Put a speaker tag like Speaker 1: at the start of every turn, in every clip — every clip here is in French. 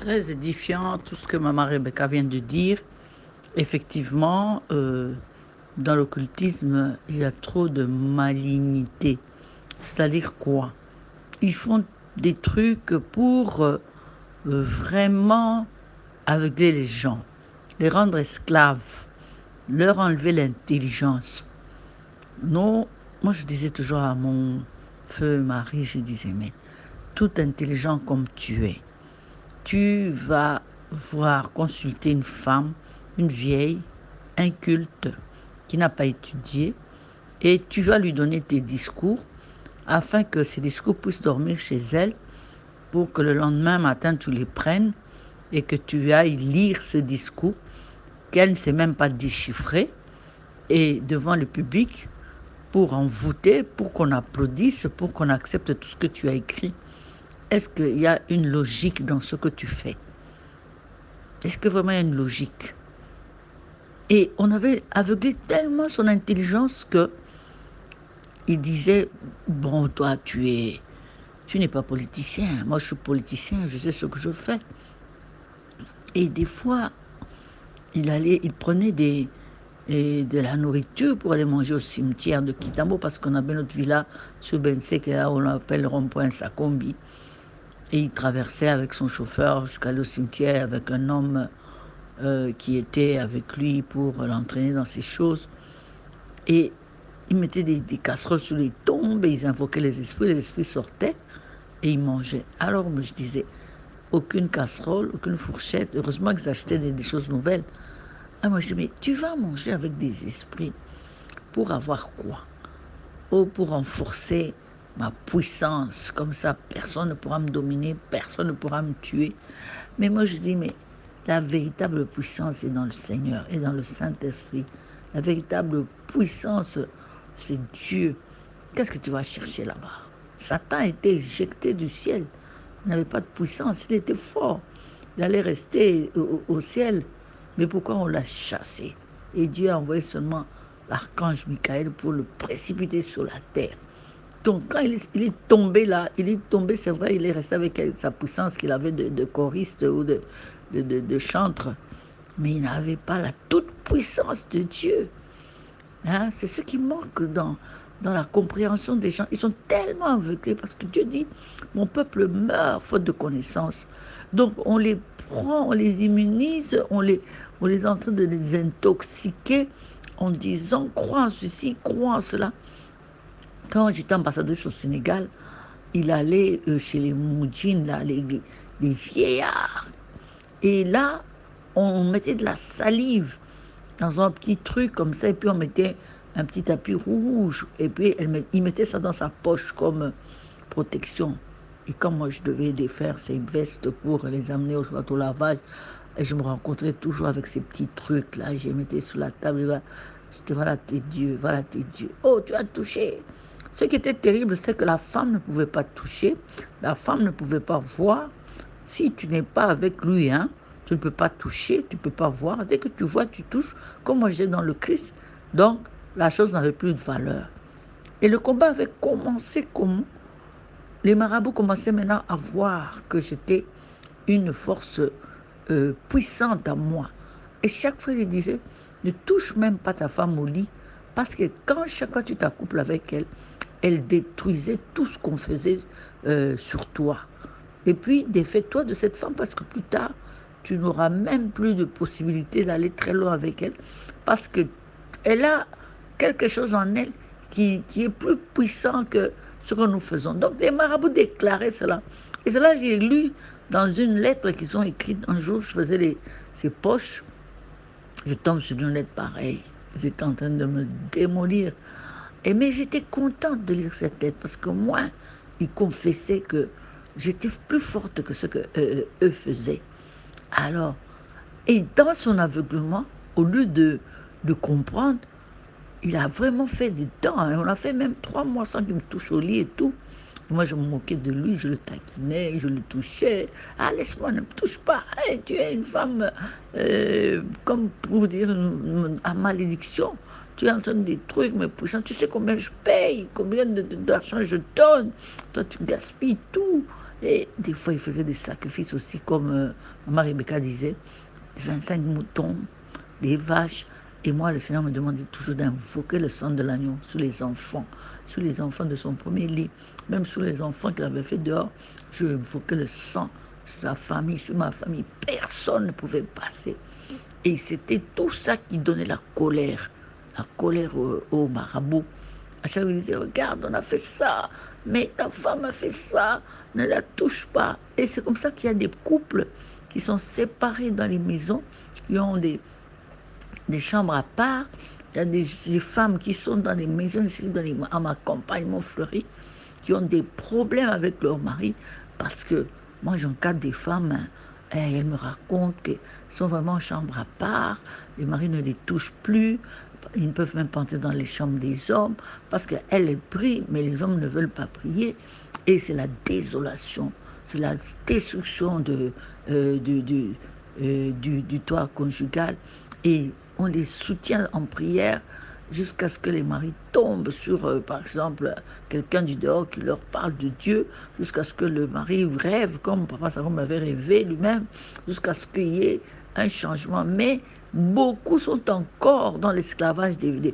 Speaker 1: Très édifiant tout ce que maman Rebecca vient de dire. Effectivement, dans l'occultisme, il y a trop de malignité. C'est-à-dire quoi? Ils font des trucs pour vraiment aveugler les gens, les rendre esclaves, leur enlever l'intelligence. Non, moi je disais toujours à mon feu mari, je disais, mais tout intelligent comme tu vas voir consulter une femme, une vieille, inculte, qui n'a pas étudié, et tu vas lui donner tes discours afin que ces discours puissent dormir chez elle pour que le lendemain matin tu les prennes et que tu ailles lire ce discours qu'elle ne sait même pas déchiffrer et devant le public pour envoûter, pour qu'on applaudisse, pour qu'on accepte tout ce que tu as écrit. Est-ce qu'il y a une logique dans ce que tu fais? Est-ce que vraiment il y a une logique? Et on avait aveuglé tellement son intelligence que il disait, bon, toi, tu n'es pas politicien. Moi, je suis politicien, je sais ce que je fais. Et des fois, il prenait de la nourriture pour aller manger au cimetière de Kitamo parce qu'on avait notre villa sur Bensek, là on l'appelle rond-point Sakombi. Et il traversait avec son chauffeur jusqu'à le cimetière avec un homme qui était avec lui pour l'entraîner dans ces choses. Et ils mettaient des casseroles sur les tombes et ils invoquaient les esprits sortaient et ils mangeaient. Alors je disais, aucune casserole, aucune fourchette, heureusement qu'ils achetaient des choses nouvelles. Ah, moi je dis, mais tu vas manger avec des esprits pour avoir quoi? Oh, pour renforcer ma puissance, comme ça personne ne pourra me dominer, personne ne pourra me tuer. Mais moi je dis, mais la véritable puissance est dans le Seigneur et dans le Saint-Esprit. La véritable puissance, c'est Dieu. Qu'est-ce que tu vas chercher là-bas? Satan a été éjecté du ciel. Il n'avait pas de puissance. Il était fort. Il allait rester au ciel. Mais pourquoi on l'a chassé? Et Dieu a envoyé seulement l'archange Michael pour le précipiter sur la terre. Donc quand il est tombé là, il est tombé, c'est vrai, il est resté avec sa puissance qu'il avait de choriste ou de chantre, mais il n'avait pas la toute puissance de Dieu. Hein? C'est ce qui manque dans la compréhension des gens. Ils sont tellement aveuglés parce que Dieu dit, mon peuple meurt faute de connaissance. Donc on les prend, on les immunise, on les est en train de les intoxiquer en disant, crois en ceci, crois en cela. Quand j'étais ambassadrice au Sénégal, il allait chez les moudjines, là, les vieillards. Et là, on mettait de la salive dans un petit truc comme ça, et puis on mettait un petit tapis rouge, et puis il mettait ça dans sa poche comme protection. Et comme moi, je devais défaire ces vestes pour les amener au lavage, et je me rencontrais toujours avec ces petits trucs-là, je les mettais sur la table, je disais, voilà tes dieux, voilà tes dieux. Oh, tu as touché. Ce qui était terrible, c'est que la femme ne pouvait pas toucher, la femme ne pouvait pas voir. Si tu n'es pas avec lui, hein, tu ne peux pas toucher, tu ne peux pas voir. Dès que tu vois, tu touches, comme moi j'ai dans le Christ. Donc, la chose n'avait plus de valeur. Et le combat avait commencé comment? Les marabouts commençaient maintenant à voir que j'étais une force puissante à moi. Et chaque fois, ils disaient, ne touche même pas ta femme au lit, parce que quand chaque fois tu t'accouples avec elle, elle détruisait tout ce qu'on faisait sur toi. Et puis, défais-toi de cette femme, parce que plus tard, tu n'auras même plus de possibilité d'aller très loin avec elle, parce qu'elle a quelque chose en elle qui est plus puissant que ce que nous faisons. Donc, les marabouts déclaraient cela. Et cela, j'ai lu dans une lettre qu'ils ont écrite. Un jour, je faisais ces poches, je tombe sur une lettre pareille. Ils étaient en train de me démolir. Mais j'étais contente de lire cette lettre, parce que moi, ils confessaient que j'étais plus forte que ce que eux faisaient. Alors, et dans son aveuglement, au lieu de comprendre, il a vraiment fait des dents. Hein. On a fait même 3 mois sans qu'il me touche au lit et tout. Moi, je me moquais de lui, je le taquinais, je le touchais. Ah, laisse-moi, ne me touche pas. Hey, tu es une femme, comme pour dire, à malédiction. Tu es en train de des trucs, mais puissants. Tu sais combien je paye, combien d'argent je donne. Toi, tu gaspilles tout. Et des fois, il faisait des sacrifices aussi, comme maman Rebecca disait, 25 moutons, des vaches. Et moi, le Seigneur me demandait toujours d'invoquer le sang de l'agneau sur les enfants de son premier lit, même sur les enfants qu'il avait fait dehors. Je invoquais le sang sur sa famille, sur ma famille. Personne ne pouvait passer. Et c'était tout ça qui donnait la colère au marabout. À chaque fois, il disait, regarde, on a fait ça, mais ta femme a fait ça, ne la touche pas. Et c'est comme ça qu'il y a des couples qui sont séparés dans les maisons, qui ont des chambres à part. Il y a des femmes qui sont dans les maisons, ici, à ma campagne, Montfleury, qui ont des problèmes avec leur mari, parce que moi, j'encadre des femmes, elles me racontent qu'elles sont vraiment en chambre à part, les maris ne les touchent plus, ils ne peuvent même pas entrer dans les chambres des hommes, parce qu'elles prient, mais les hommes ne veulent pas prier, et c'est la désolation, c'est la destruction du toit conjugal, et on les soutient en prière jusqu'à ce que les maris tombent sur, par exemple, quelqu'un du dehors qui leur parle de Dieu, jusqu'à ce que le mari rêve, comme Papa Sarom avait rêvé lui-même, jusqu'à ce qu'il y ait un changement. Mais beaucoup sont encore dans l'esclavage de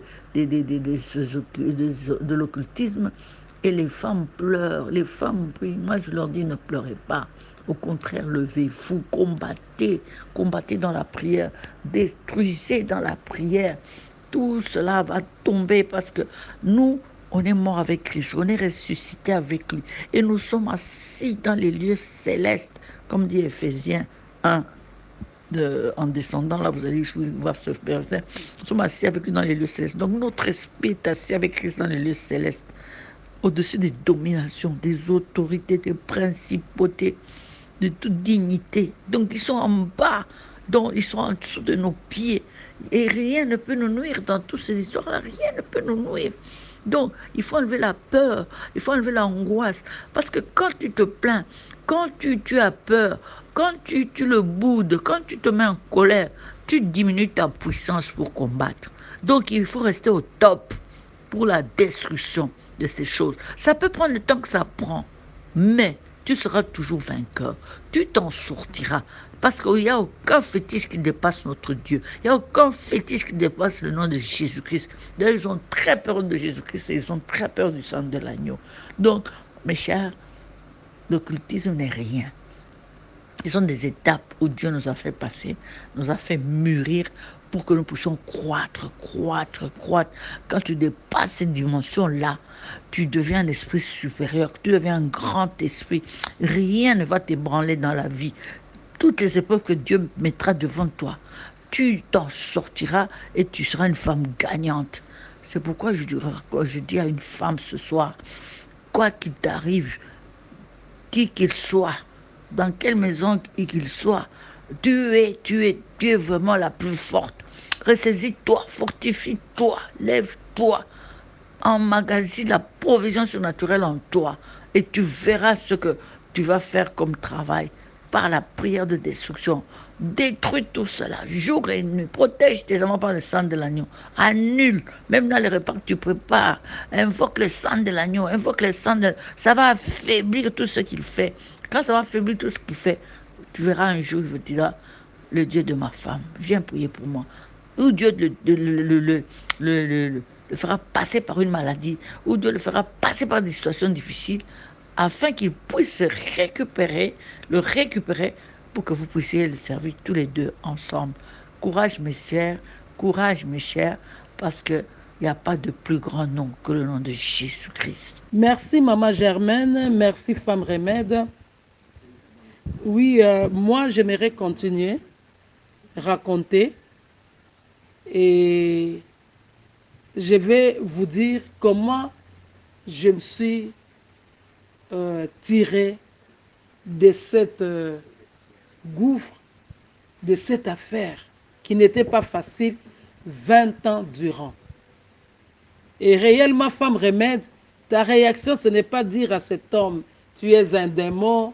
Speaker 1: l'occultisme, et les femmes pleurent, les femmes prient. Moi, je leur dis, ne pleurez pas. Au contraire, levez-vous, combattez dans la prière, détruisez dans la prière. Tout cela va tomber parce que nous, on est mort avec Christ, on est ressuscité avec lui. Et nous sommes assis dans les lieux célestes, comme dit Éphésiens 1. En descendant, là, vous allez voir ce verset. Nous sommes assis avec lui dans les lieux célestes. Donc, notre esprit est assis avec Christ dans les lieux célestes, au-dessus des dominations, des autorités, des principautés, de toute dignité. Donc, ils sont en bas, donc ils sont en dessous de nos pieds. Et rien ne peut nous nuire dans toutes ces histoires-là. Rien ne peut nous nuire. Donc, il faut enlever la peur, il faut enlever l'angoisse. Parce que quand tu te plains, quand tu as peur, quand tu le boudes, quand tu te mets en colère, tu diminues ta puissance pour combattre. Donc, il faut rester au top pour la destruction de ces choses. Ça peut prendre le temps que ça prend, mais tu seras toujours vainqueur. Tu t'en sortiras. Parce qu'il n'y a aucun fétiche qui dépasse notre Dieu. Il n'y a aucun fétiche qui dépasse le nom de Jésus-Christ. D'ailleurs, ils ont très peur de Jésus-Christ et ils ont très peur du sang de l'agneau. Donc, mes chers, l'occultisme n'est rien. Ce sont des étapes où Dieu nous a fait passer, nous a fait mûrir pour que nous puissions croître. Quand tu dépasses cette dimension-là, tu deviens un esprit supérieur, tu deviens un grand esprit. Rien ne va t'ébranler dans la vie. Toutes les épreuves que Dieu mettra devant toi, tu t'en sortiras et tu seras une femme gagnante. C'est pourquoi je dis à une femme ce soir, quoi qu'il t'arrive, qui qu'il soit, dans quelle maison qu'il soit, tu es vraiment la plus forte. Ressaisis-toi, fortifie-toi, lève-toi, emmagasine la provision surnaturelle en toi et tu verras ce que tu vas faire comme travail par la prière de destruction. Détruis tout cela, jour et nuit. Protège tes amants par le sang de l'agneau. Annule, même dans les repas que tu prépares. Invoque le sang de l'agneau, invoque le sang de... Ça va affaiblir tout ce qu'il fait. Quand ça va affaiblir tout ce qu'il fait, tu verras un jour, il te dira, le Dieu de ma femme, viens prier pour moi. Ou Dieu le fera passer par une maladie, ou Dieu le fera passer par des situations difficiles, afin qu'il puisse se le récupérer, pour que vous puissiez le servir tous les deux ensemble. Courage mes chers, parce qu'il n'y a pas de plus grand nom que le nom de Jésus-Christ.
Speaker 2: Merci Maman Germaine, merci Femme Remède. Oui, moi j'aimerais continuer, raconter, et je vais vous dire comment je me suis tirée de cette gouffre, de cette affaire qui n'était pas facile 20 ans durant. Et réellement, Femme Remède, ta réaction, ce n'est pas dire à cet homme, tu es un démon,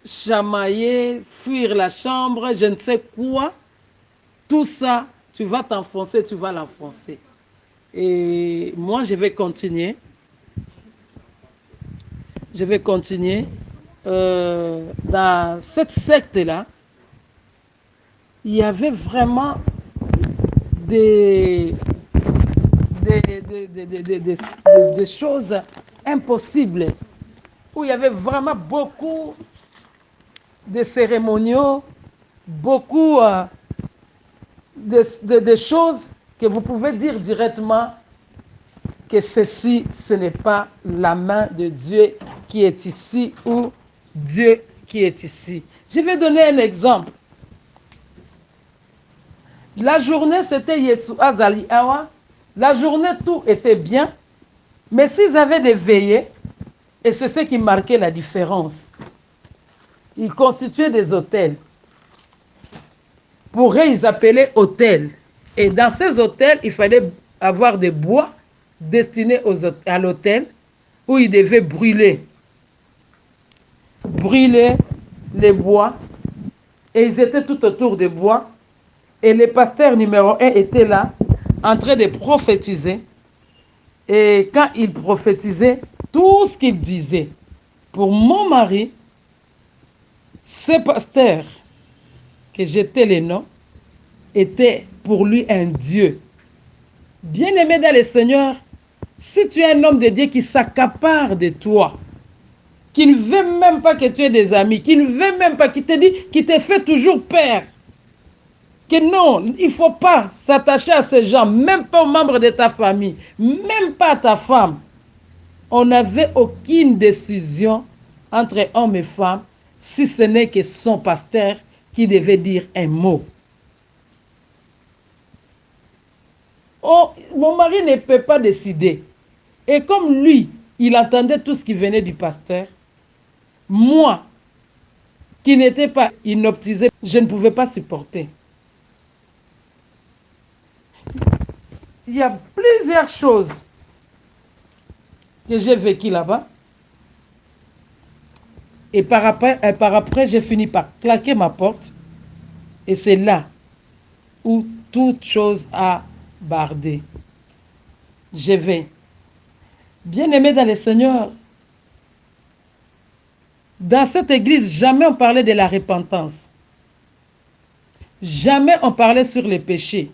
Speaker 2: chamailler, fuir la chambre, je ne sais quoi. Tout ça, tu vas t'enfoncer, tu vas l'enfoncer. Et moi, je vais continuer. dans cette secte-là, il y avait vraiment des choses impossibles, où il y avait vraiment beaucoup de cérémoniaux, beaucoup de choses que vous pouvez dire directement que ceci, ce n'est pas la main de Dieu qui est ici ou Dieu qui est ici. Je vais donner un exemple. La journée, c'était Yeshua Zali Awa. La journée, tout était bien. Mais s'ils avaient des veillées, et c'est ce qui marquait la différence, ils constituaient des hôtels. Pour eux, ils appelaient hôtels. Et dans ces hôtels, il fallait avoir des bois destinés à l'hôtel où ils devaient brûler les bois. Et ils étaient tout autour des bois. Et le pasteur numéro 1 était là, en train de prophétiser. Et quand il prophétisait, tout ce qu'il disait, pour mon mari, ce pasteur, que j'étais le nom, était pour lui un Dieu. Bien-aimé dans le Seigneur, si tu es un homme de Dieu qui s'accapare de toi, qui ne veut même pas que tu aies des amis, qui ne veut même pas, qui te dit, qui te fait toujours peur, que non, il ne faut pas s'attacher à ces gens, même pas aux membres de ta famille, même pas à ta femme. On n'avait aucune décision entre hommes et femmes, si ce n'est que son pasteur qui devait dire un mot. Oh, mon mari ne peut pas décider. Et comme lui, il entendait tout ce qui venait du pasteur, moi, qui n'étais pas hypnotisé, je ne pouvais pas supporter. Il y a plusieurs choses que j'ai vécues là-bas. Et par après, j'ai fini par claquer ma porte. Et c'est là où toute chose a bardé. Je vais. Bien-aimé dans le Seigneur, dans cette église, jamais on parlait de la repentance. Jamais on parlait sur les péchés.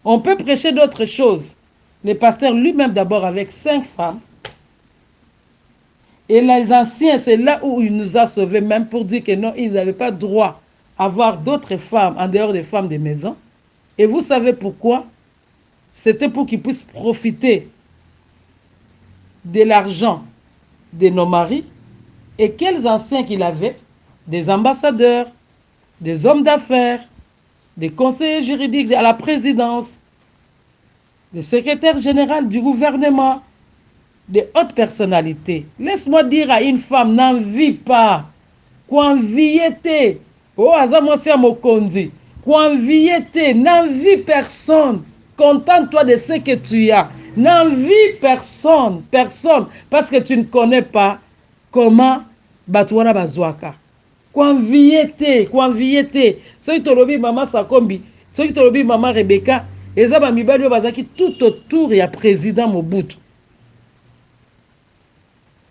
Speaker 2: On peut prêcher d'autres choses. Le pasteur lui-même d'abord avec 5 femmes. Et les anciens, c'est là où il nous a sauvés, même pour dire que non, ils n'avaient pas droit à avoir d'autres femmes en dehors des femmes de maison. Et vous savez pourquoi? C'était pour qu'ils puissent profiter de l'argent de nos maris. Et quels anciens qu'il avait? Des ambassadeurs, des hommes d'affaires, des conseillers juridiques à la présidence, des secrétaires généraux du gouvernement, des hautes personnalités. Laisse-moi dire à une femme, n'envie pas. Qu'enviété. Oh, azamosia mokonzi. Qu'enviété. N'envie personne. Contente-toi de ce que tu as. N'envie personne. Personne. Parce que tu ne connais pas comment Batouana Bazouaka. Qu'enviété. Qu'enviété. Soy tolobi maman Sakombi. Soy tolobi maman Rebecca. Ezaba mibali bazaki tout autour et à président Mobutu.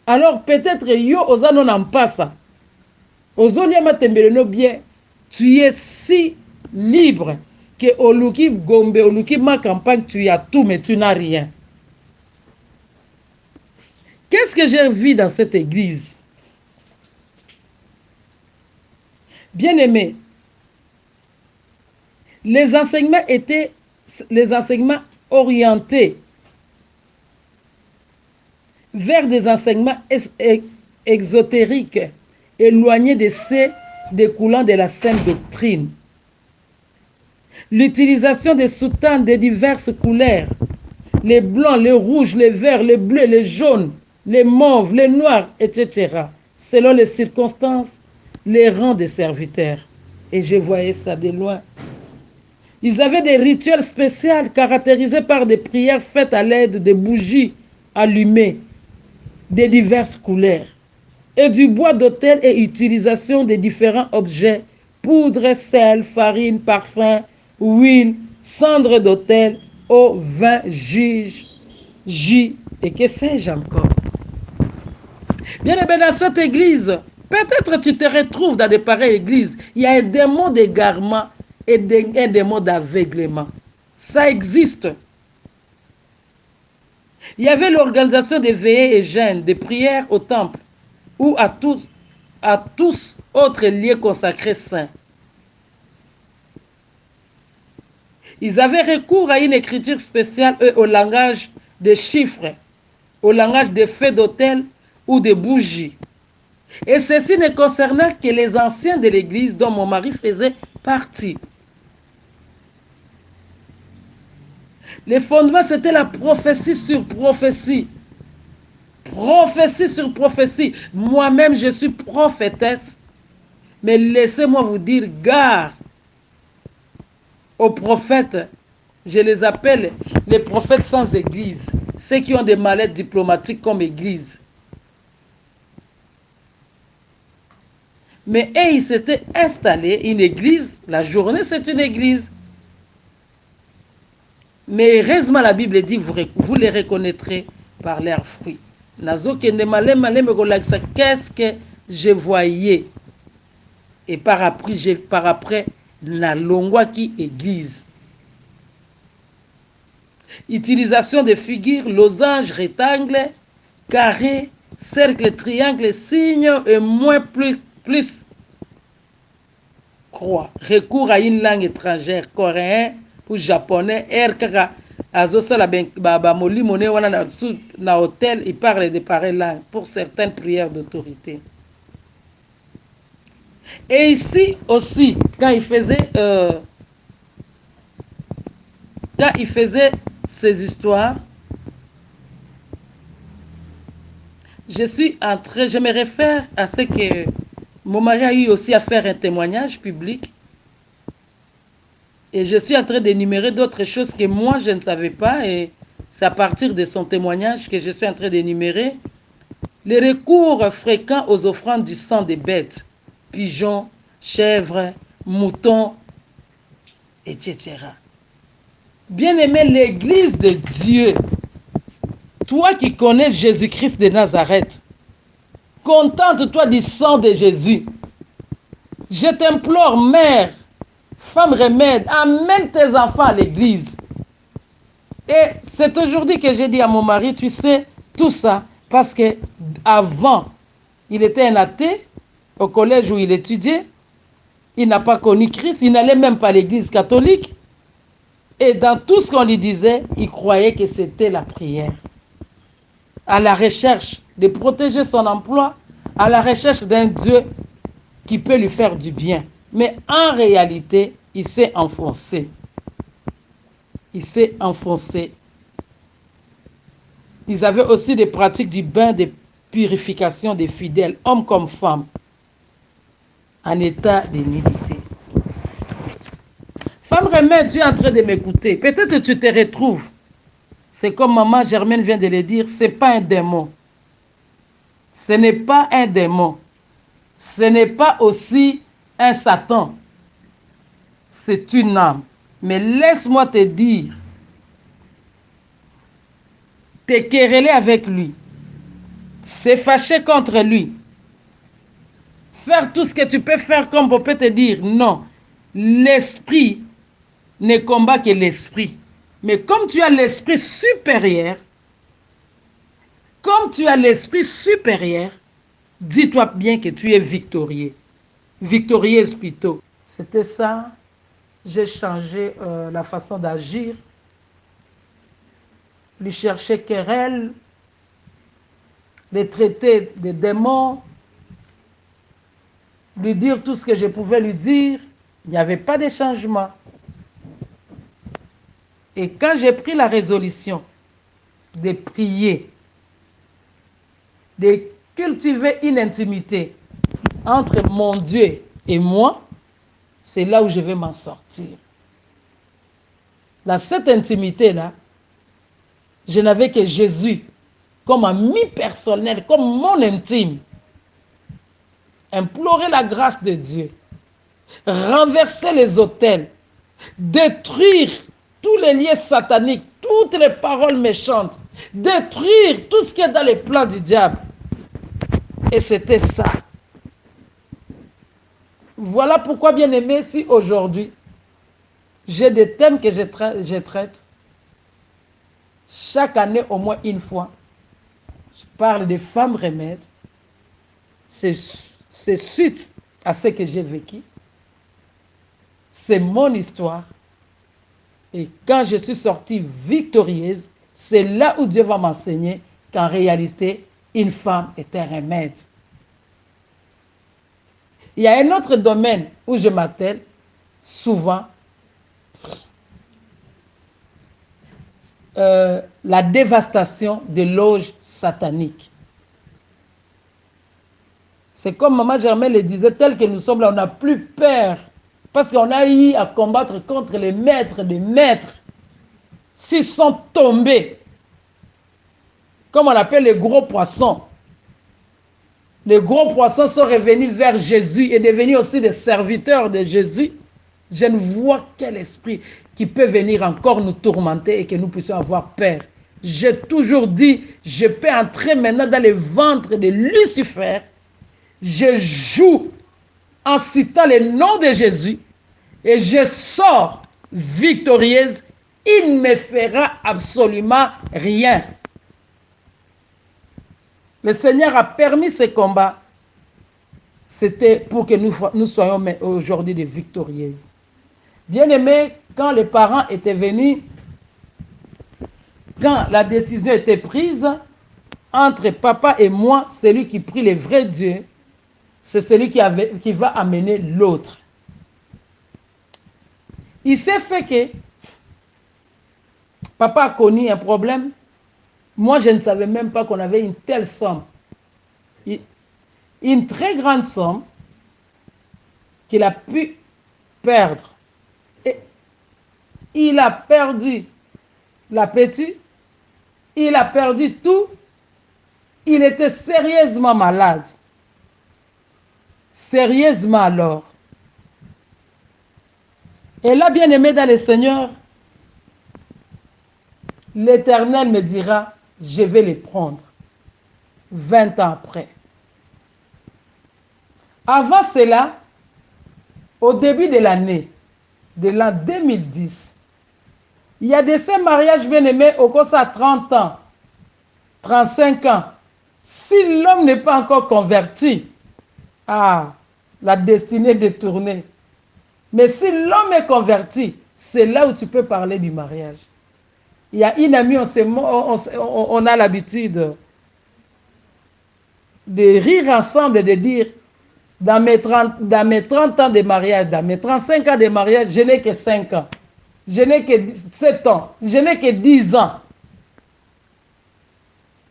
Speaker 2: Alors peut-être yo ozano nampasa. Ozonia matembeleno bien. Tu es si libre que oluki gombe, oluki ma campagne, tu as tout mais tu n'as rien. Qu'est-ce que j'ai vu dans cette église? Bien-aimé, les enseignements étaient les enseignements orientés vers des enseignements exotériques, éloignés de ceux découlant de la saine doctrine. L'utilisation des soutanes de diverses couleurs, les blancs, les rouges, les verts, les bleus, les jaunes, les mauves, les noirs, etc., selon les circonstances, les rangs des serviteurs. Et je voyais ça de loin. Ils avaient des rituels spéciaux caractérisés par des prières faites à l'aide de bougies allumées de diverses couleurs et du bois d'autel et utilisation de différents objets, poudre, sel, farine, parfum, huile, cendre d'autel, eau, vin, jus et que sais-je encore. Bien aimé, dans cette église, peut-être tu te retrouves dans de pareilles églises. Il y a un démon d'égarement et un démon d'aveuglement. Ça existe. Il y avait l'organisation des veillées et jeûnes, des prières au temple, ou à tous autres lieux consacrés saints. Ils avaient recours à une écriture spéciale, eux, au langage des chiffres, au langage des feux d'autel ou des bougies. Et ceci ne concernait que les anciens de l'église dont mon mari faisait partie. Les fondements, c'était la prophétie sur prophétie. Prophétie sur prophétie. Moi-même, je suis prophétesse. Mais laissez-moi vous dire, gare aux prophètes. Je les appelle les prophètes sans église. Ceux qui ont des mallettes diplomatiques comme église. Mais eux, ils s'étaient installés une église. La journée, c'est une église. Mais heureusement, la Bible dit, vous les reconnaîtrez par leurs fruits. Qu'est-ce que je voyais? Et par après, la longwa qui église. Utilisation de figures, losange, rectangle, carré, cercle, triangle, signe et moins plus croix. Recours à une langue étrangère, coréen ou japonais, kaka azosala ba molimone wana na hôtel, il parle de pareilles langues pour certaines prières d'autorité. Et ici aussi, quand il faisait ces histoires, je me réfère à ce que mon mari a eu aussi à faire un témoignage public. Et je suis en train d'énumérer d'autres choses que moi je ne savais pas. Et c'est à partir de son témoignage que je suis en train d'énumérer les recours fréquents aux offrandes du sang des bêtes, pigeons, chèvres, moutons, etc. Bien-aimé, l'Église de Dieu, toi qui connais Jésus-Christ de Nazareth, contente-toi du sang de Jésus. Je t'implore, mère, femme remède, amène tes enfants à l'église. Et c'est aujourd'hui que j'ai dit à mon mari, tu sais, tout ça, parce que avant, il était un athée au collège où il étudiait. Il n'a pas connu Christ, il n'allait même pas à l'église catholique. Et dans tout ce qu'on lui disait, il croyait que c'était la prière. À la recherche de protéger son emploi, à la recherche d'un Dieu qui peut lui faire du bien. Mais en réalité, il s'est enfoncé. Il s'est enfoncé. Ils avaient aussi des pratiques du bain de purification des fidèles, hommes comme femmes, en état de nudité. Femme remède, tu es en train de m'écouter. Peut-être que tu te retrouves. C'est comme maman Germaine vient de le dire, ce n'est pas un démon. Ce n'est pas un démon. Ce n'est pas aussi un Satan. C'est une âme. Mais laisse-moi te dire, te quereller avec lui, se fâcher contre lui, faire tout ce que tu peux faire comme on peut te dire, non. L'esprit ne combat que l'esprit. Mais comme tu as l'esprit supérieur, dis-toi bien que tu es victorieux. Victorieuse plutôt. C'était ça. J'ai changé la façon d'agir. Lui chercher querelle, les traiter de démons, lui dire tout ce que je pouvais lui dire. Il n'y avait pas de changement. Et quand j'ai pris la résolution de prier, de cultiver une intimité entre mon Dieu et moi, c'est là où je vais m'en sortir. Dans cette intimité-là, je n'avais que Jésus comme ami personnel, comme mon intime. Implorer la grâce de Dieu, renverser les autels, détruire tous les liens sataniques, toutes les paroles méchantes, détruire tout ce qui est dans les plans du diable. Et c'était ça. Voilà pourquoi, bien aimé, si aujourd'hui, j'ai des thèmes que je traite chaque année au moins une fois, je parle des femmes remèdes, c'est suite à ce que j'ai vécu, c'est mon histoire. Et quand je suis sortie victorieuse, c'est là où Dieu va m'enseigner qu'en réalité, une femme est un remède. Il y a un autre domaine où je m'attelle souvent, la dévastation des loges sataniques. C'est comme Maman Germaine le disait, tel que nous sommes là, on n'a plus peur. Parce qu'on a eu à combattre contre les maîtres des maîtres. S'ils sont tombés, comme on appelle les gros poissons, les gros poissons sont revenus vers Jésus et devenus aussi des serviteurs de Jésus. Je ne vois quel esprit qui peut venir encore nous tourmenter et que nous puissions avoir peur. J'ai toujours dit, je peux entrer maintenant dans le ventre de Lucifer. Je joue en citant le nom de Jésus et je sors victorieuse. Il ne me fera absolument rien. Le Seigneur a permis ce combat. C'était pour que nous soyons aujourd'hui des victorieuses. Bien-aimés, quand les parents étaient venus, quand la décision était prise entre papa et moi, celui qui prie le vrai Dieu, c'est celui qui va amener l'autre. Il s'est fait que papa a connu un problème. Moi, je ne savais même pas qu'on avait une telle somme. Une très grande somme qu'il a pu perdre. Et il a perdu l'appétit. Il a perdu tout. Il était sérieusement malade. Sérieusement alors. Et là, bien aimé dans le Seigneur, l'Éternel me dira, je vais les prendre 20 ans après. Avant cela, au début de l'année, de l'an 2010, il y a de ces mariages bien aimés au cours de 30 ans, 35 ans. Si l'homme n'est pas encore converti, la destinée est détournée. Mais si l'homme est converti, c'est là où tu peux parler du mariage. Il y a une amie, on a l'habitude de rire ensemble et de dire, dans mes 30 ans de mariage, dans mes 35 ans de mariage, je n'ai que 5 ans. Je n'ai que 7 ans. Je n'ai que 10 ans.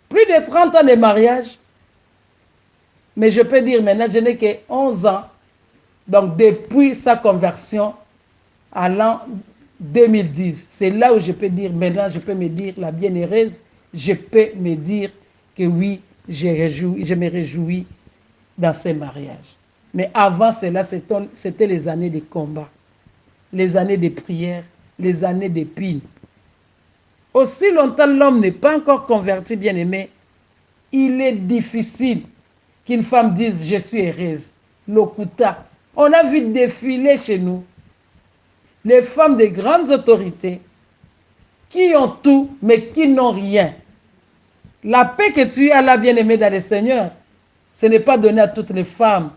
Speaker 2: Plus de 30 ans de mariage. Mais je peux dire maintenant, je n'ai que 11 ans. Donc, depuis sa conversion à l'an 2010, c'est là où je peux dire, maintenant, je peux me dire la bienheureuse, je peux me dire que oui, je me réjouis dans ces mariages. Mais avant cela, c'était les années de combat, les années de prière, les années de pile. Aussi longtemps l'homme n'est pas encore converti, bien aimé, il est difficile qu'une femme dise « je suis heureuse ». Lokuta. On a vu défiler chez nous les femmes de grandes autorités qui ont tout, mais qui n'ont rien. La paix que tu as là, bien-aimé dans le Seigneur, ce n'est pas donné à toutes les femmes.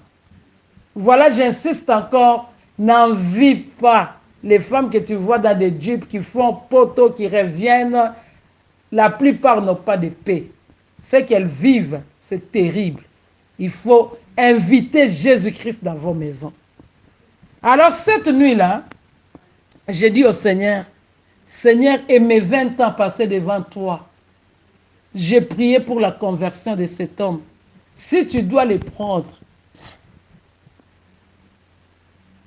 Speaker 2: Voilà, j'insiste encore, n'envie pas les femmes que tu vois dans des jeeps qui font poteau, qui reviennent. La plupart n'ont pas de paix. Ce qu'elles vivent, c'est terrible. Il faut inviter Jésus-Christ dans vos maisons. Alors cette nuit-là, j'ai dit au Seigneur, Seigneur, et mes 20 ans passés devant toi, j'ai prié pour la conversion de cet homme. Si tu dois les prendre,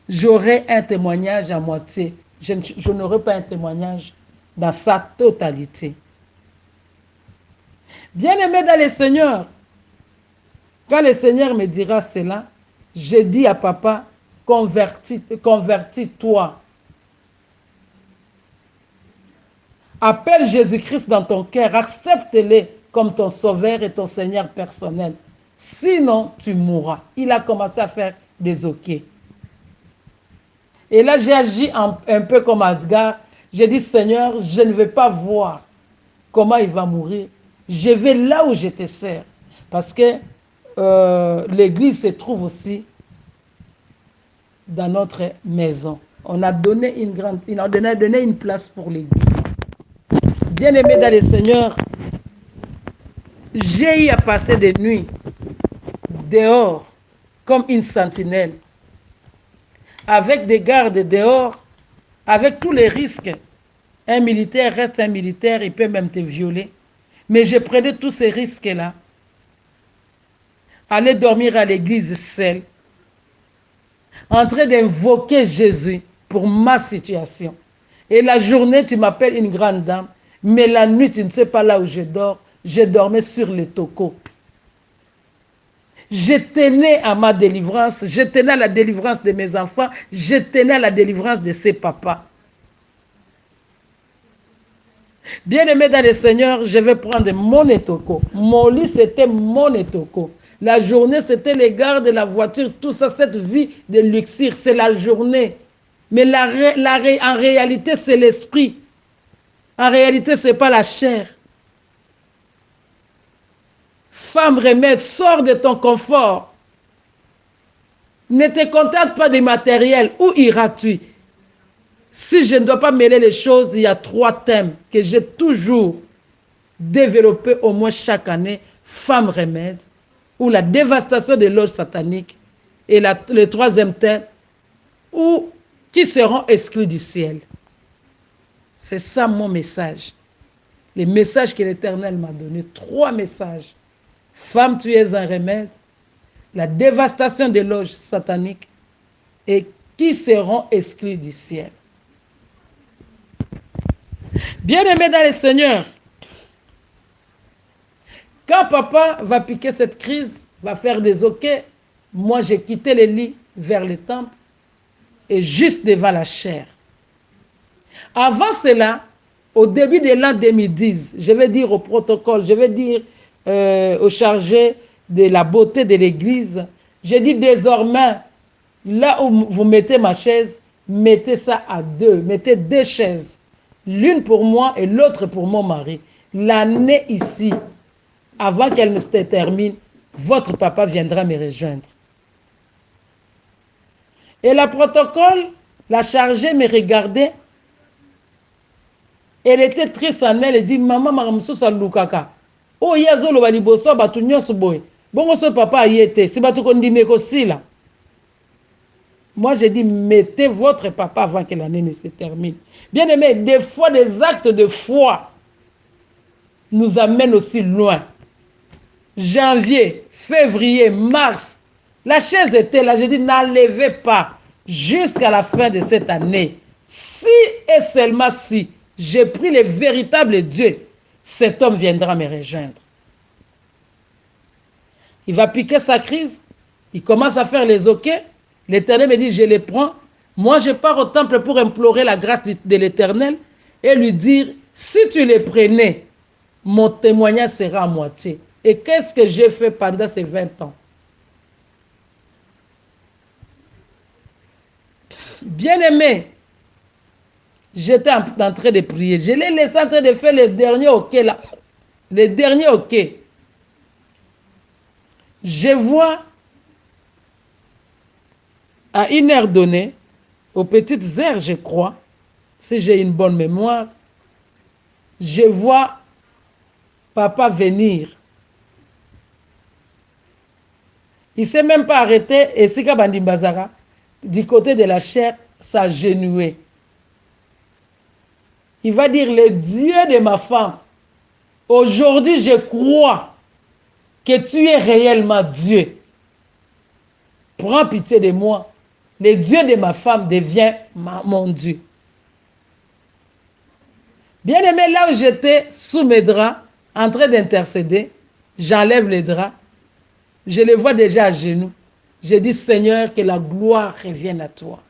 Speaker 2: j'aurai un témoignage à moitié. Je n'aurai pas un témoignage dans sa totalité. Bien-aimé dans le Seigneur, quand le Seigneur me dira cela, je dis à papa, convertis-toi. Appelle Jésus-Christ dans ton cœur, accepte-le comme ton sauveur et ton Seigneur personnel. Sinon, tu mourras. Il a commencé à faire des ok. Et là, j'ai agi un peu comme Edgar. J'ai dit, Seigneur, je ne vais pas voir comment il va mourir. Je vais là où je te sers. Parce que l'église se trouve aussi dans notre maison. On a donné une place pour l'église. Bien-aimé dans le Seigneur, j'ai eu à passer des nuits dehors comme une sentinelle, avec des gardes dehors, avec tous les risques. Un militaire reste un militaire, il peut même te violer. Mais je prenais tous ces risques-là. Aller dormir à l'église seul, en train d'invoquer Jésus pour ma situation. Et la journée, tu m'appelles une grande dame, mais la nuit, tu ne sais pas là où je dors. Je dormais sur le tocos. Je tenais à ma délivrance, je tenais à la délivrance de mes enfants, je tenais à la délivrance de ses papas. Bien-aimé dans le Seigneur, je vais prendre mon étoko. Mon lit, c'était mon étoko. La journée, c'était les gardes de la voiture, tout ça, cette vie de luxure, c'est la journée. Mais en réalité, c'est l'esprit. En réalité, ce n'est pas la chair. Femme remède, sors de ton confort. Ne te contente pas des matériels. Où iras-tu? Si je ne dois pas mêler les choses, il y a 3 thèmes que j'ai toujours développés au moins chaque année. Femme remède, ou la dévastation des loges sataniques. Et le 3e thème, ou qui seront exclus du ciel. C'est ça mon message. Les messages que l'Éternel m'a donné. 3 messages. Femme, tu es un remède. La dévastation des loges sataniques. Et qui seront exclus du ciel. Bien-aimé dans le Seigneur, quand papa va piquer cette crise, va faire des ok, moi j'ai quitté le lit vers le temple et juste devant la chair. Avant cela, au début de l'an 2010, je vais dire au protocole, je vais dire au chargé de la beauté de l'église, j'ai dit désormais, là où vous mettez ma chaise, mettez ça à 2, mettez 2 chaises. L'une pour moi et l'autre pour mon mari. L'année ici, avant qu'elle ne se termine, votre papa viendra me rejoindre. Et la protocole, la chargée me regardait. Elle était triste en elle. Elle dit, maman, maramoussou salukaka. Oh, yazo lo baliboso batu nyonso boy. Bongo so papa y était. Si batu kondime kosi là. Moi, j'ai dit, mettez votre papa avant que l'année ne se termine. Bien aimé, des fois, des actes de foi nous amènent aussi loin. Janvier, février, mars, la chaise était là. J'ai dit, n'enlevez pas jusqu'à la fin de cette année. Si et seulement si j'ai pris le véritable Dieu, cet homme viendra me rejoindre. Il va piquer sa crise. Il commence à faire les ok. L'Éternel me dit, je les prends. Moi, je pars au temple pour implorer la grâce de l'Éternel et lui dire, si tu les prenais, mon témoignage sera à moitié. Et qu'est-ce que j'ai fait pendant ces 20 ans? Bien-aimé, j'étais en train de prier. Je l'ai laissé en train de faire les derniers ok là. Les derniers ok. Je vois à une heure donnée, aux petites heures, je crois, si j'ai une bonne mémoire, je vois papa venir. Il ne s'est même pas arrêté, et Sika Bandimbazara, du côté de la chair, s'agenouer. Il va dire, le Dieu de ma femme, aujourd'hui je crois que tu es réellement Dieu. Prends pitié de moi. Le Dieu de ma femme devient mon Dieu. Bien aimé, là où j'étais sous mes draps, en train d'intercéder, j'enlève les draps. Je les vois déjà à genoux. Je dis, Seigneur, que la gloire revienne à toi.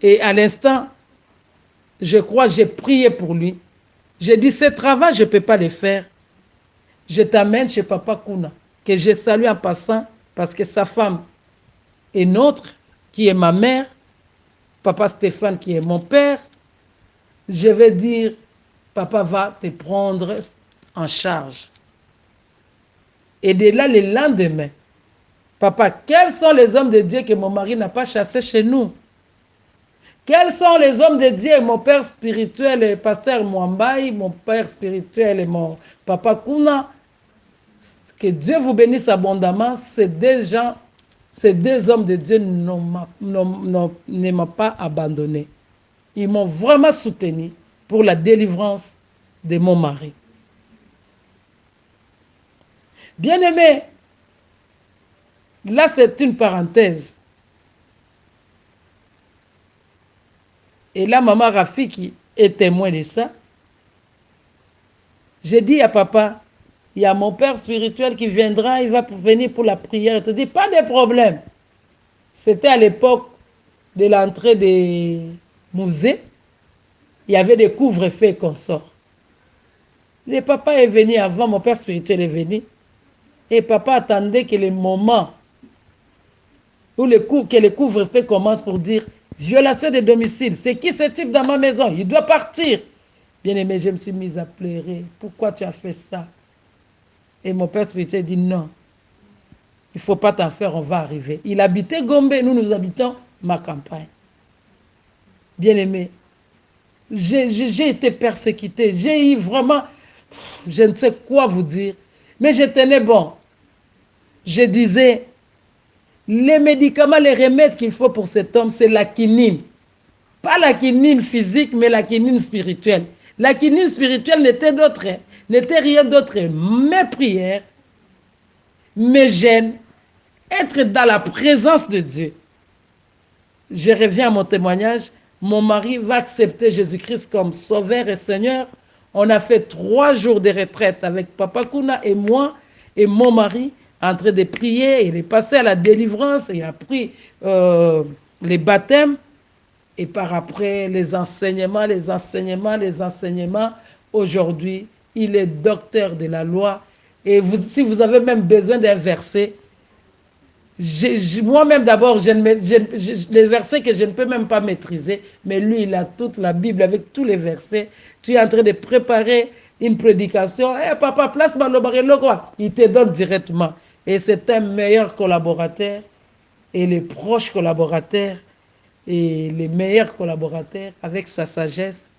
Speaker 2: Et à l'instant, je crois, j'ai prié pour lui. J'ai dit, ce travail, je ne peux pas le faire. je t'amène chez Papa Kuna, que je salue en passant, parce que sa femme est nôtre, qui est ma mère, Papa Stéphane qui est mon père. Je vais dire, papa va te prendre en charge. Et de là, le lendemain, papa, quels sont les hommes de Dieu que mon mari n'a pas chassés chez nous? Quels sont les hommes de Dieu? Mon père spirituel, le pasteur Mwambaï, mon père spirituel et mon papa Kuna. Que Dieu vous bénisse abondamment. Ces deux gens, ces deux hommes de Dieu ne m'ont pas abandonné. Ils m'ont vraiment soutenu pour la délivrance de mon mari. Bien-aimé, là c'est une parenthèse. Et là, maman Rafiki est témoin de ça. J'ai dit à papa, il y a mon père spirituel qui viendra, il va venir pour la prière. Il te dit, pas de problème. C'était à l'époque de l'entrée des musées. Il y avait des couvre-feux et consorts. Le papa est venu avant, mon père spirituel est venu. Et papa attendait que le moment où que le couvre-feu commence pour dire violation de domicile. C'est qui ce type dans ma maison? Il doit partir. Bien aimé, je me suis mise à pleurer. Pourquoi tu as fait ça? Et mon père spirituel dit non. Il ne faut pas t'en faire, on va arriver. Il habitait Gombe, nous habitons ma campagne. Bien aimé, j'ai été persécuté. J'ai eu vraiment, je ne sais quoi vous dire. Mais je tenais bon. Je disais, les médicaments, les remèdes qu'il faut pour cet homme, c'est la quinine. Pas la quinine physique, mais la quinine spirituelle. La quinine spirituelle n'était rien d'autre. Mes prières, mes jeûnes, être dans la présence de Dieu. Je reviens à mon témoignage. Mon mari va accepter Jésus-Christ comme sauveur et Seigneur. On a fait 3 jours de retraite avec Papa Kuna et moi et mon mari en train de prier. Il est passé à la délivrance. Il a pris les baptêmes. Et par après, les enseignements. Aujourd'hui, il est docteur de la loi. Et si vous avez même besoin d'un verset, moi-même d'abord, les versets que je ne peux même pas maîtriser, mais lui, il a toute la Bible avec tous les versets. Tu es en train de préparer une prédication. Hey, papa, place-moi le barreau, quoi. Il te donne directement. Et c'est un meilleur collaborateur et les proches collaborateurs et les meilleurs collaborateurs avec sa sagesse,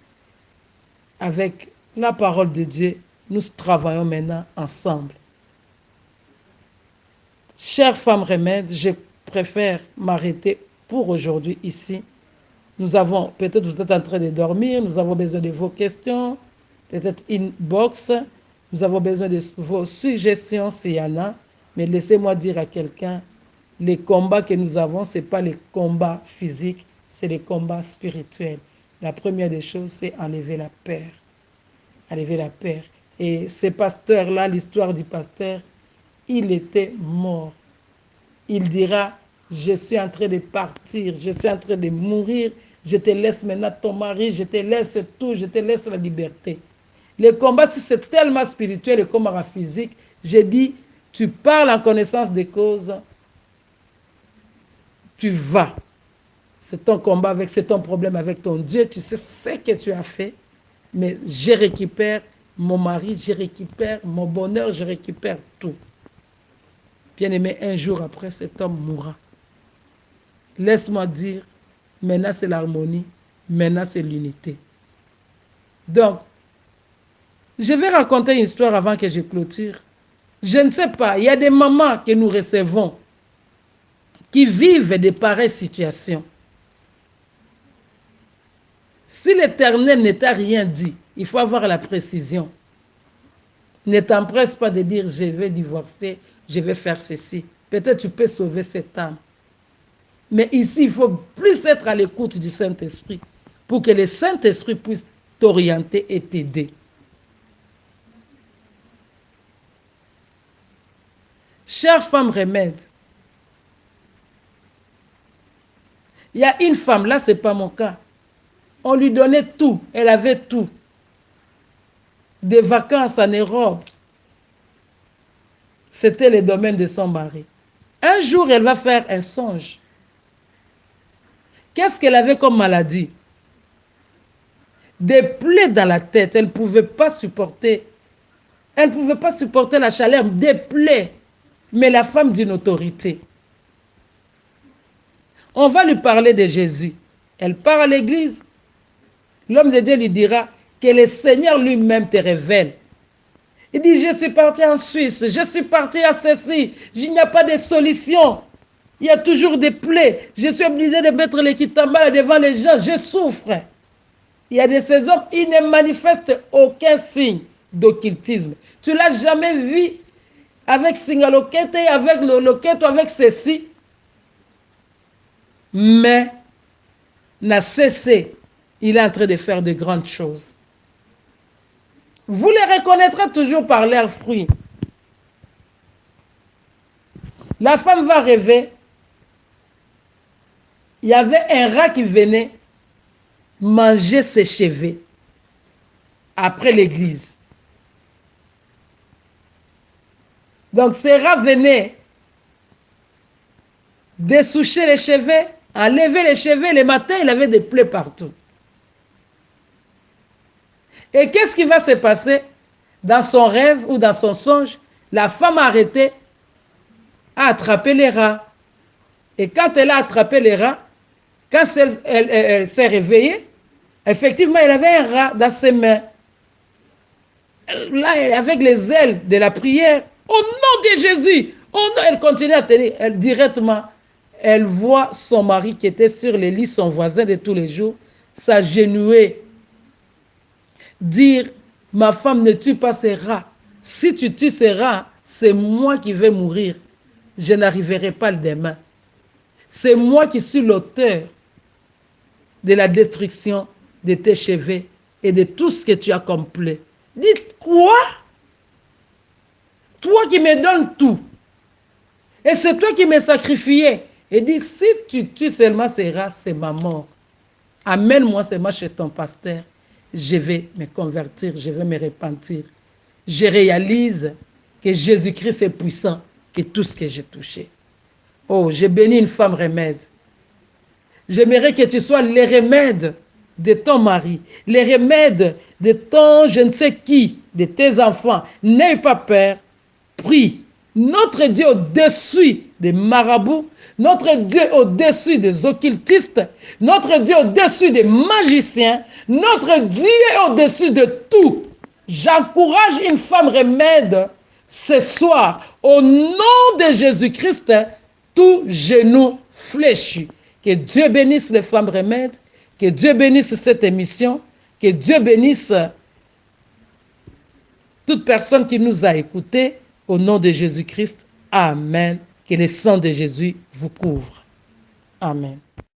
Speaker 2: avec la parole de Dieu. Nous travaillons maintenant ensemble. Chère femme remède, je préfère m'arrêter pour aujourd'hui ici. Nous avons, peut-être vous êtes en train de dormir, nous avons besoin de vos questions, peut-être inbox, nous avons besoin de vos suggestions s'il y en a, mais laissez-moi dire à quelqu'un, les combats que nous avons, ce n'est pas les combats physiques, c'est les combats spirituels. La première des choses, c'est enlever la peur. Enlever la peur. Et ce pasteur-là, l'histoire du pasteur, il était mort. Il dira, je suis en train de partir, je suis en train de mourir, je te laisse maintenant ton mari, je te laisse tout, je te laisse la liberté. Le combat, si c'est tellement spirituel et comme physique, j'ai dit, tu parles en connaissance des causes, tu vas. C'est ton combat, c'est ton problème avec ton Dieu, tu sais ce que tu as fait, mais je récupère mon mari, je récupère mon bonheur, je récupère tout. Bien-aimé, un jour après, cet homme mourra. Laisse-moi dire, maintenant c'est l'harmonie, maintenant c'est l'unité. Donc, je vais raconter une histoire avant que je clôture. Je ne sais pas, il y a des mamans que nous recevons qui vivent de pareilles situations. Si l'Éternel ne t'a rien dit, il faut avoir la précision. Ne t'empresse pas de dire, je vais divorcer, je vais faire ceci. Peut-être tu peux sauver cette âme. Mais ici, il faut plus être à l'écoute du Saint-Esprit pour que le Saint-Esprit puisse t'orienter et t'aider. Chère femme remède, il y a une femme, là ce n'est pas mon cas, on lui donnait tout, elle avait tout. Des vacances en Europe, c'était le domaine de son mari. Un jour, elle va faire un songe. Qu'est-ce qu'elle avait comme maladie? Des plaies dans la tête. Elle ne pouvait pas supporter. Elle ne pouvait pas supporter la chaleur. Des plaies. Mais la femme d'une autorité. On va lui parler de Jésus. Elle part à l'église. L'homme de Dieu lui dira que le Seigneur lui-même te révèle. Il dit, je suis parti en Suisse, je suis parti à ceci, il n'y a pas de solution. Il y a toujours des plaies. Je suis obligé de mettre les kitambas devant les gens, je souffre. Il y a de ces hommes, ils ne manifestent aucun signe d'occultisme. Tu ne l'as jamais vu avec Singalokete, avec le Loketo, avec ceci. Mais n'a cessé. Il est en train de faire de grandes choses. Vous les reconnaîtrez toujours par leurs fruits. La femme va rêver. Il y avait un rat qui venait manger ses cheveux après l'église. Donc ce rat venait dessoucher les cheveux, enlever les cheveux. Le matin, il avait des plaies partout. Et qu'est-ce qui va se passer? Dans son rêve ou dans son songe, la femme a arrêté, a attrapé les rats. Et quand elle a attrapé les rats, quand elle s'est réveillée, effectivement, elle avait un rat dans ses mains. Là, avec les ailes de la prière, au nom de Jésus, elle continue à tenir. Directement, elle voit son mari qui était sur le lit, son voisin de tous les jours, s'agenouiller. Dire, ma femme ne tue pas ces rats. Si tu tues ces rats, c'est moi qui vais mourir. Je n'arriverai pas le demain. C'est moi qui suis l'auteur de la destruction de tes cheveux et de tout ce que tu as accompli. Dites quoi? Toi qui me donnes tout. Et c'est toi qui m'as sacrifié. Et dit, si tu tues seulement ces rats, c'est ma mort. Amène-moi seulement chez ton pasteur. Je vais me convertir, je vais me repentir. Je réalise que Jésus-Christ est puissant et tout ce que j'ai touché. Oh, j'ai béni une femme remède. J'aimerais que tu sois les remèdes de ton mari, les remèdes de ton je ne sais qui, de tes enfants. N'aie pas peur, prie. Notre Dieu au-dessus des marabouts, notre Dieu au-dessus des occultistes, notre Dieu au-dessus des magiciens, notre Dieu est au-dessus de tout. J'encourage une femme remède ce soir, au nom de Jésus-Christ, tout genou fléchi. Que Dieu bénisse les femmes remèdes, que Dieu bénisse cette émission, que Dieu bénisse toute personne qui nous a écoutés. Au nom de Jésus-Christ, Amen. Que le sang de Jésus vous couvre. Amen.